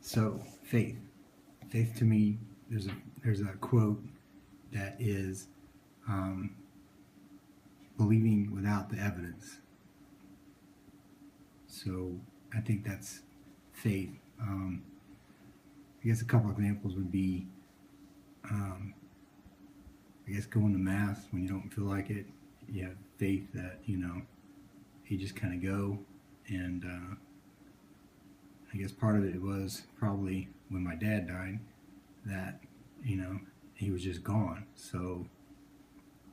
So faith. Faith to me, there's a quote that is believing without the evidence. So I think that's faith. I guess a couple examples would be, I guess going to mass when you don't feel like it. You have faith that, you just kind of go. And I guess part of it was probably when my dad died that, he was just gone. So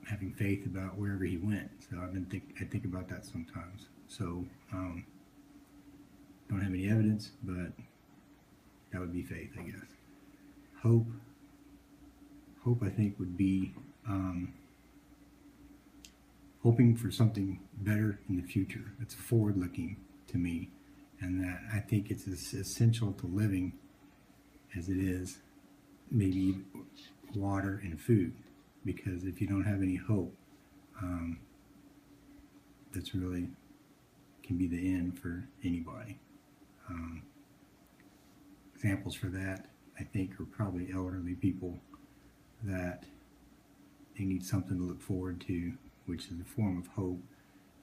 having faith about wherever he went. So I think about that sometimes. So don't have any evidence, but that would be faith, I guess. Hope I think would be hoping for something better in the future. It's forward-looking to me, and that I think it's as essential to living as it is maybe water and food, because if you don't have any hope, that's really can be the end for anybody. Examples for that, I think, are probably elderly people that they need something to look forward to, which is a form of hope,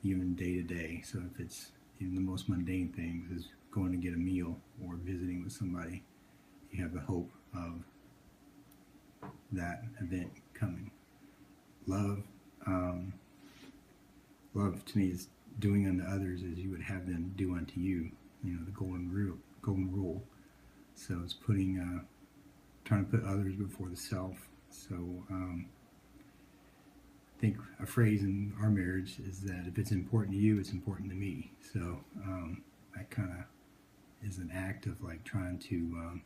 even day to day. So if it's even the most mundane things, is going to get a meal or visiting with somebody, you have the hope of that event coming. Love to me is doing unto others as you would have them do unto you. The golden rule. So it's trying to put others before the self. So I think a phrase in our marriage is that if it's important to you, it's important to me. So that kind of is an act of like trying to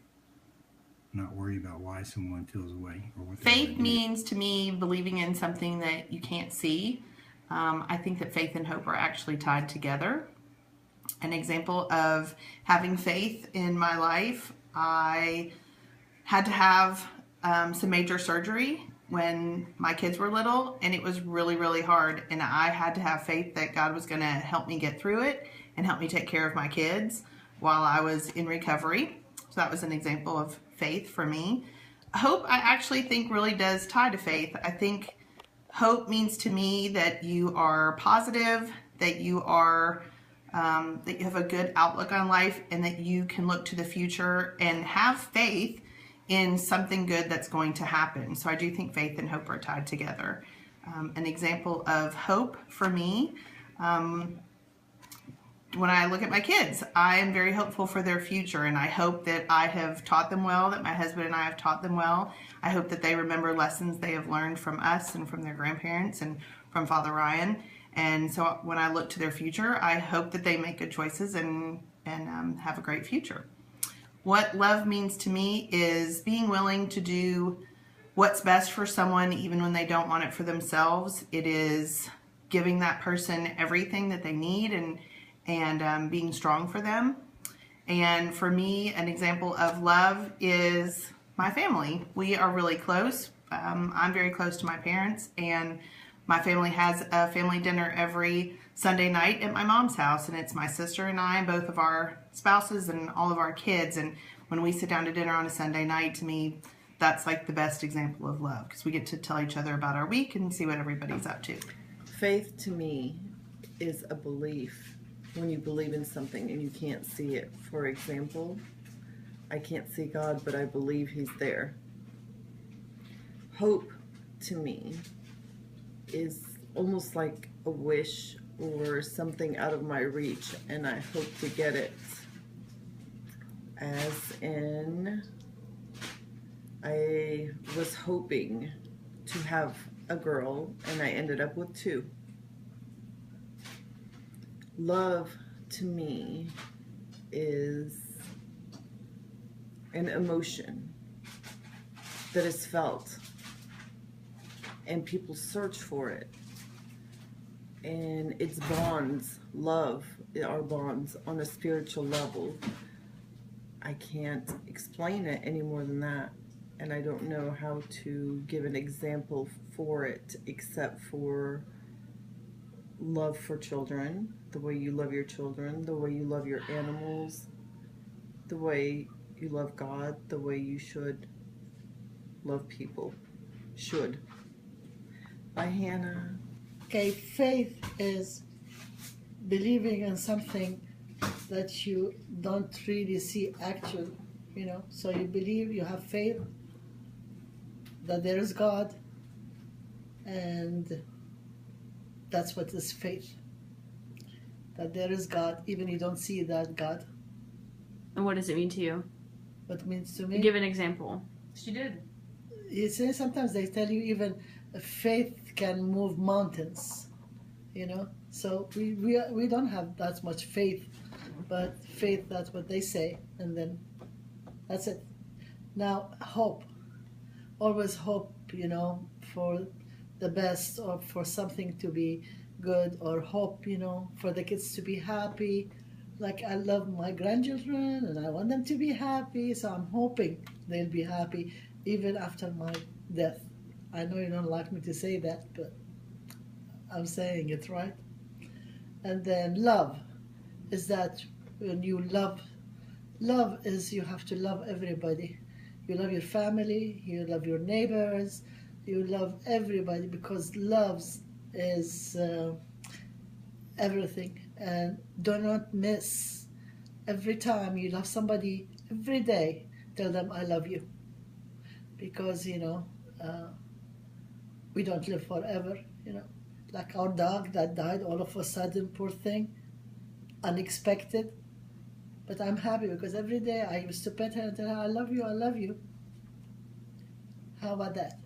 not worry about why someone feels away or what. Faith means to me believing in something that you can't see. I think that faith and hope are actually tied together. An example of having faith in my life, I had to have some major surgery when my kids were little, and it was really, really hard. And I had to have faith that God was going to help me get through it and help me take care of my kids while I was in recovery. So that was an example of faith for me. Hope, I actually think, really does tie to faith. I think hope means to me that you are positive, that you are that you have a good outlook on life, and that you can look to the future and have faith in something good that's going to happen. So I do think faith and hope are tied together. An example of hope for me, when I look at my kids, I am very hopeful for their future, and I hope that I have taught them well, that my husband and I have taught them well. I hope that they remember lessons they have learned from us and from their grandparents and from Father Ryan. And so when I look to their future, I hope that they make good choices and have a great future. What love means to me is being willing to do what's best for someone even when they don't want it for themselves. It is giving that person everything that they need and being strong for them. And for me, an example of love is my family. We are really close. I'm very close to my parents, and my family has a family dinner every Sunday night at my mom's house, and it's my sister and I, and both of our spouses and all of our kids. And when we sit down to dinner on a Sunday night, to me, that's like the best example of love, because we get to tell each other about our week and see what everybody's up to. Faith to me is a belief. When you believe in something and you can't see it. For example, I can't see God, but I believe He's there. Hope to me is almost like a wish or something out of my reach, and I hope to get it. As in, I was hoping to have a girl, and I ended up with 2. Love to me is an emotion that is felt, and people search for it, and it's bonds. Love are bonds on a spiritual level. I can't explain it any more than that, and I don't know how to give an example for it except for love for children, the way you love your children, the way you love your animals, the way you love God the way you should love people. Should. By Hannah. Okay, faith is believing in something that you don't really see actual, So you believe, you have faith that there is God, and that's what is faith. That there is God, even you don't see that God. And what does it mean to you? What it means to me? Give an example. She did. You see, sometimes they tell you even faith can move mountains, So we don't have that much faith, but faith, that's what they say, and then that's it. Now, hope. Always hope, for the best, or for something to be good, or hope, for the kids to be happy. Like, I love my grandchildren and I want them to be happy, so I'm hoping they'll be happy even after my death. I know you don't like me to say that, but I'm saying it, right? And then love is that when you love is you have to love everybody. You love your family, you love your neighbors, you love everybody, because love is everything. And do not miss, every time you love somebody, every day, tell them I love you. Because, we don't live forever, Like our dog that died all of a sudden, poor thing, unexpected. But I'm happy because every day I used to pet her and tell her, I love you, I love you. How about that?